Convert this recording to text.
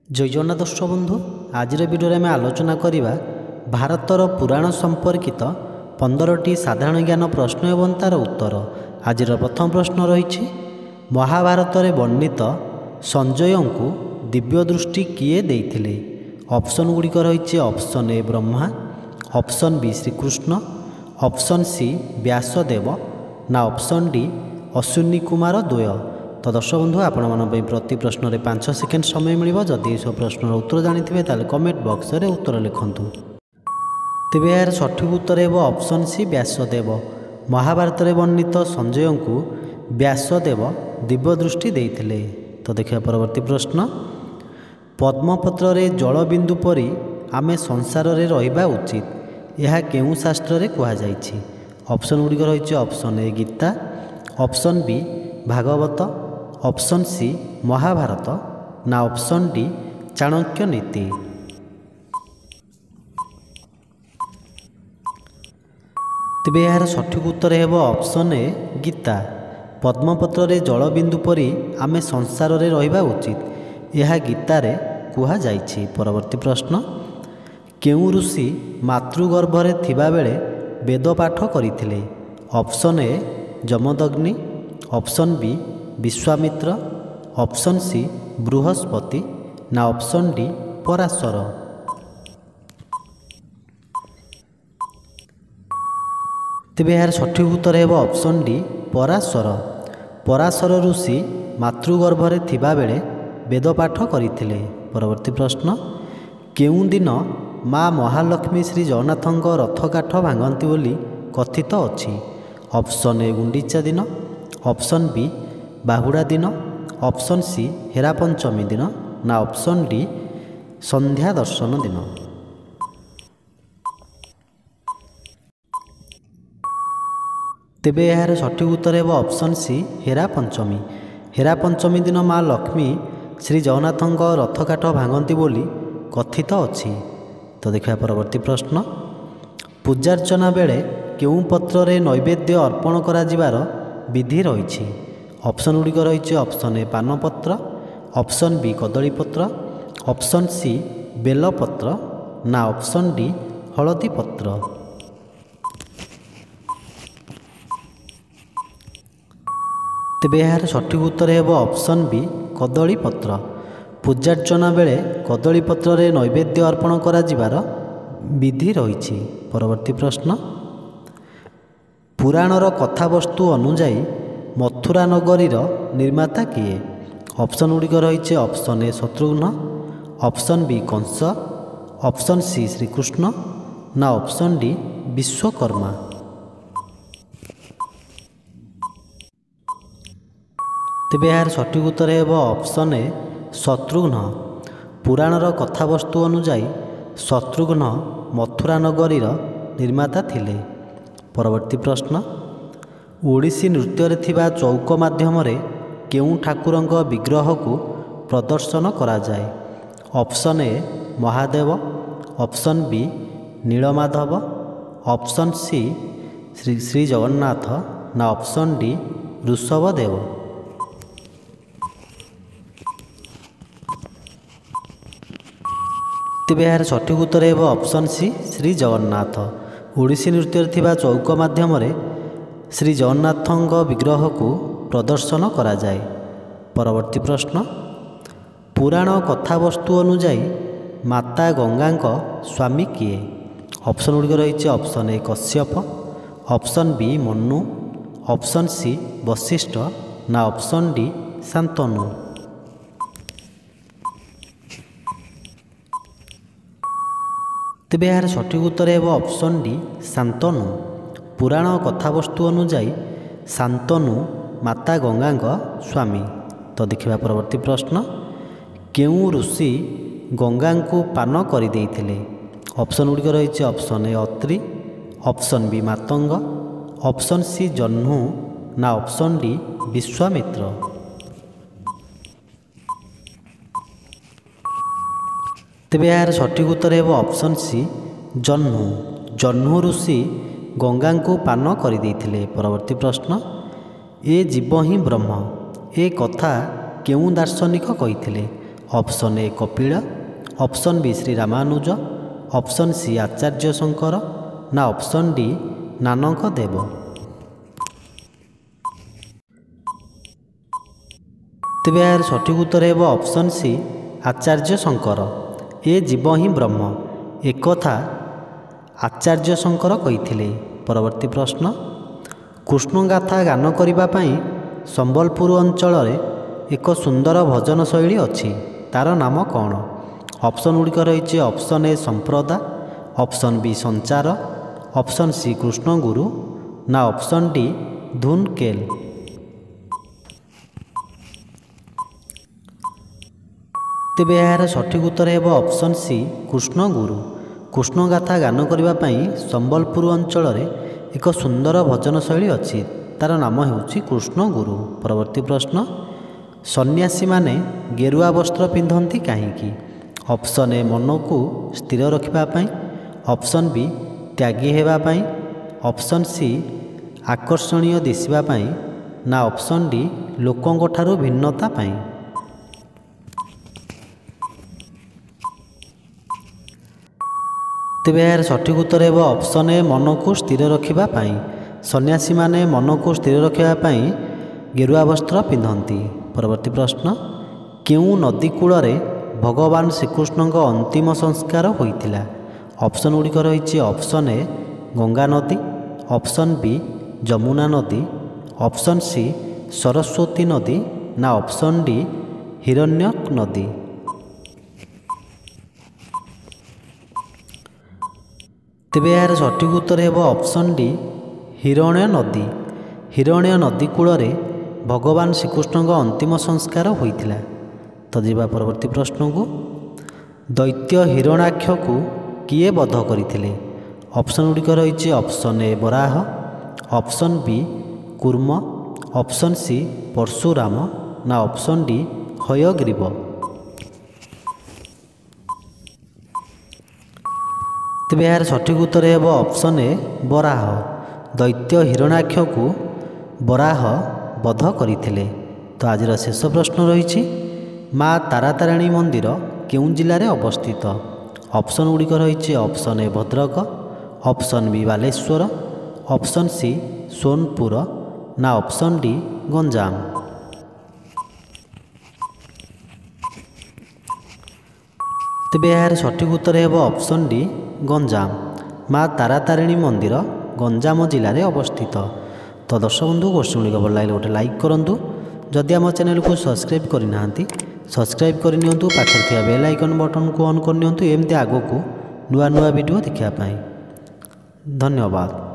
जय जगन्नाथ दर्शक बंधु आज भिडियो में आलोचना करवा भारतर पुराण संपर्कित 15टी साधारण ज्ञान प्रश्न एवं तार उत्तर। आज प्रथम प्रश्न रही महाभारत में वर्णित संजय को दिव्य दृष्टि किए देइथिले। ऑप्शन गुड़िक रही option A Brahma, option B Shri Krishna, option C Vyasadeva ना ऑप्शन डी अश्विनी कुमार द्वय। तो दर्शक बंधु आपण प्रति प्रश्न में 5 सेकेंड समय मिल। जदि सब प्रश्नर उत्तर जानी ताल कमेंट बॉक्स में उत्तर लिखुँ। तेबे यार सठिक उत्तर है ऑप्शन सी व्यासदेव। महाभारत में वर्णित संजय को व्यासदेव दिव्य दृष्टि देइथिले। तो देखिए परवर्ती प्रश्न, पद्मपत्र रे जलबिंदु परी आमे संसार रे रहिबा उचित यह केउ शास्त्र रे कहा जाइछि। ऑप्शन गुड़िक रही option A Gita, option B Bhagavata, option C Mahabharata ना ऑप्शन डी चाणक्य नीति। तेबे यार सठिक उत्तर है ऑप्शन ए गीता। पद्मपत्र रे जलबिंदु परी आमे संसार रे रहिबा उचित यह गीतार कहा जाइछि। परवर्ती प्रश्न, केउ ऋषि मातृगर्भरे थिबा बेले वेद पाठ करिथिले। Option A Jamadagni, option B Vishwamitra, option C Brihaspati ना ऑप्शन डी पराशर। तेबे यार सठिक उत्तर है ऑप्शन डी पराशर। पराशर ऋषि मातृगर्भरे थिबा बेले वेद पाठ करिथिले। परवर्ती प्रश्न, केउ दिन माँ महालक्ष्मी श्री जगन्नाथଙ୍କ रथ काठ भांगती बोली कथित अछि। ऑप्शन ए गुंडीचा दिन, ऑप्शन बी बाहुड़ा दिन, ऑप्शन सी हेरा पंचमी दिन ना ऑप्शन डी संध्या दर्शन दिन। तेबे यार सठिक उत्तर है ऑप्शन सी हेरा पंचमी। हेरा पंचमी दिन माँ लक्ष्मी श्री जगन्नाथଙ୍କ रथ काठ भांगती बोली कथित अछि। तो देखा परवर्ती प्रश्न, पूजार्चना बेले केउ पत्र रे नैवेद्य अर्पण करा जिवार विधि रही। ऑप्शन गुड़िक रही ऑप्शन ए पानपत्र, ऑप्शन बी कदलीपत्र, ऑप्शन सी बेलपत्र ना ऑप्शन डी हलदी पत्र। तेबे यार सठिक उत्तर है ऑप्शन बी कदलीपत्र। पूजार्चना बेले कदलीपत्र रे नैवेद्य अर्पण करा जिवार विधि रही। परवर्ती प्रश्न, पुराणर कथावस्तु अनुजाई मथुरा नगरीर निर्माता किए। ऑप्शन गुड़िक रही option A Shatrughna, option B Kansa, option C Shri Krishna ना ऑप्शन डी विश्वकर्मा। तेबे यार सठिक उत्तर है ऑप्शन ए शत्रुघ्न। पुराणर कथावस्तु अनुजाई शत्रुघ्न मथुरा नगरीर निर्माता थिले। परवर्ती प्रश्न, ओडिसी नृत्य थिबा चौक माध्यम केउ ठाकुरंक विग्रह को प्रदर्शन करा जाए। Option A Mahadev, option B Nilamadhav, option C Shri Jagannath ना ऑप्शन डी ऋषभदेव। तेबे यार सठिक उत्तर है ऑप्शन सी श्री जगन्नाथ। ओडिसी नृत्य थिबा चौक माध्यम श्री जगन्नाथଙ୍କ विग्रह को प्रदर्शन करा जाए। परवर्ती प्रश्न, पुराण कथावस्तु अनुजाई माता गंगा स्वामी किए। ऑप्शन गुड़िक रही option A Kashyap, option B Manu, option C Vashishtha ना ऑप्शन डी शांतनु। तेबे यार सठिक उत्तर है ऑप्शन डी शांतनु। पुराण कथावस्तु अनुजाई शांतनु माता गंगा स्वामी। तो देखा परवर्ती प्रश्न, केउ ऋषि गंगा को पान कर देइथिले। ऑप्शन गुड़िक रही option A Atri, option B Matang, option C Jahnu ना ऑप्शन डी विश्वामित्र। तेबे यार सठिक उत्तर है ऑप्शन सी जह्नु। जह्नु ऋषि गंगा को पान कर देइथिले। परवर्ती प्रश्न, ए जीव ही ब्रह्म ए कथा केउ दार्शनिक कहिथिले। Option A Kapila, option B Shri Ramanuja, option C Acharya Shankar ନା ଅପସନ୍ ଡି ନାନକ ଦେବ। ତେବେ ଏହାର ସଠିକ୍ ଉତ୍ତର ହେବ ଅପସନ୍ ସି ଆଚାର୍ଯ୍ୟ ଶଙ୍କର। ଏ ଜୀବ ହିଁ ବ୍ରହ୍ମ ଏକଥା ଆଚାର୍ଯ୍ୟ ଶଙ୍କର କହିଥିଲେ। ପରବର୍ତ୍ତୀ ପ୍ରଶ୍ନ, କୃଷ୍ଣଗାଥା ଗାନ କରିବା ପାଇଁ ସମ୍ବଲପୁର ଅଞ୍ଚଳରେ ଏକ ସୁନ୍ଦର ଭଜନ ଶୈଳୀ ଅଛି, ତା'ର ନାମ କ'ଣ? ଅପସନ୍ ଗୁଡ଼ିକ ରହିଛି ଅପସନ୍ ଏ ସମ୍ପ୍ରଦା, ଅପସନ୍ ବି ସଞ୍ଚାର, ଅପସନ୍ ସି କୃଷ୍ଣଗୁରୁ ନା ଅପସନ୍ ଡି ଧୁନ୍ କେଲ୍। ତେବେ ଏହାର ସଠିକ୍ ଉତ୍ତର ହେବ ଅପସନ୍ ସି କୃଷ୍ଣଗୁରୁ। କୃଷ୍ଣଗାଥା ଗାନ କରିବା ପାଇଁ ସମ୍ବଲପୁର ଅଞ୍ଚଳରେ ଏକ ସୁନ୍ଦର ଭଜନ ଶୈଳୀ ଅଛି, ତା'ର ନାମ ହେଉଛି କୃଷ୍ଣଗୁରୁ। ପରବର୍ତ୍ତୀ ପ୍ରଶ୍ନ, ସନ୍ନ୍ୟାସୀମାନେ ଗେରୁଆ ବସ୍ତ୍ର ପିନ୍ଧନ୍ତି କାହିଁକି? ଅପସନ୍ ଏ ମନକୁ ସ୍ଥିର ରଖିବା ପାଇଁ, ଅପସନ୍ ବି ତ୍ୟାଗୀ ହେବା ପାଇଁ, ଅପସନ୍ ସି ଆକର୍ଷଣୀୟ ଦିଶିବା ପାଇଁ ନା ଅପସନ୍ ଡି ଲୋକଙ୍କ ଠାରୁ ଭିନ୍ନତା ପାଇଁ। ତେବେ ଏହାର ସଠିକ୍ ଉତ୍ତର ହେବ ଅପସନ୍ ଏ ମନକୁ ସ୍ଥିର ରଖିବା ପାଇଁ। ସନ୍ନ୍ୟାସୀମାନେ ମନକୁ ସ୍ଥିର ରଖିବା ପାଇଁ ଗେରୁଆ ବସ୍ତ୍ର ପିନ୍ଧନ୍ତି। ପରବର୍ତ୍ତୀ ପ୍ରଶ୍ନ, କେଉଁ ନଦୀ କୂଳରେ ଭଗବାନ ଶ୍ରୀକୃଷ୍ଣଙ୍କ ଅନ୍ତିମ ସଂସ୍କାର ହୋଇଥିଲା? ଅପସନ୍ ଗୁଡ଼ିକ ରହିଛି ଅପସନ୍ ଏ ଗଙ୍ଗା ନଦୀ, ଅପସନ୍ ବି ଯମୁନା ନଦୀ, ଅପସନ୍ ସି ସରସ୍ୱତୀ ନଦୀ ନା ଅପସନ୍ ଡି ହିରଣ୍ୟକ ନଦୀ। ତେବେ ଏହାର ସଠିକ୍ ଉତ୍ତର ହେବ ଅପସନ୍ ଡି ହିରଣ୍ୟ ନଦୀ। ହିରଣ୍ୟ ନଦୀ କୂଳରେ ଭଗବାନ ଶ୍ରୀକୃଷ୍ଣଙ୍କ ଅନ୍ତିମ ସଂସ୍କାର ହୋଇଥିଲା। ତ ଯିବା ପରବର୍ତ୍ତୀ ପ୍ରଶ୍ନକୁ, ଦୈତ୍ୟ ହିରଣାକ୍ଷକୁ କିଏ ବଧ କରିଥିଲେ? ଅପସନ୍ ଗୁଡ଼ିକ ରହିଛି option A Varaha, option B Kurma, option C Parashuram ନା ଅପସନ୍ ଡି ହୟଗ୍ରୀବ। ତେବେ ଏହାର ସଠିକ୍ ଉତ୍ତର ହେବ ଅପସନ୍ ଏ ବରାହ। ଦୈତ୍ୟ ହିରଣାକ୍ଷକୁ ବରାହ ବଧ କରିଥିଲେ। ତ ଆଜିର ଶେଷ ପ୍ରଶ୍ନ ରହିଛି, ମା ତାରାତାରିଣୀ ମନ୍ଦିର କେଉଁ ଜିଲ୍ଲାରେ ଅବସ୍ଥିତ? ଅପସନ୍ ଗୁଡ଼ିକ ରହିଛି option A Bhadrak, option B Baleswar, option C Sonepur ନା ଅପସନ୍ ଡି ଗଞ୍ଜାମ। ତେବେ ଏହାର ସଠିକ୍ ଉତ୍ତର ହେବ ଅପସନ୍ ଡି ଗଞ୍ଜାମ। ମା ତାରାତାରିଣୀ ମନ୍ଦିର ଗଞ୍ଜାମ ଜିଲ୍ଲାରେ ଅବସ୍ଥିତ। ତ ଦର୍ଶକ ବନ୍ଧୁ, କୋଶ୍ଚିନ୍ ଗୁଡ଼ିକ ଭଲ ଲାଗିଲେ ଗୋଟେ ଲାଇକ୍ କରନ୍ତୁ। ଯଦି ଆମ ଚ୍ୟାନେଲକୁ ସବସ୍କ୍ରାଇବ୍ କରିନାହାନ୍ତି ସବସ୍କ୍ରାଇବ୍ କରିନିଅନ୍ତୁ, ପାଖରେ ଥିବା ବେଲ୍ ଆଇକନ୍ ବଟନ୍କୁ ଅନ୍ କରିନିଅନ୍ତୁ, ଏମିତି ଆଗକୁ ନୂଆ ନୂଆ ଭିଡ଼ିଓ ଦେଖିବା ପାଇଁ। ଧନ୍ୟବାଦ।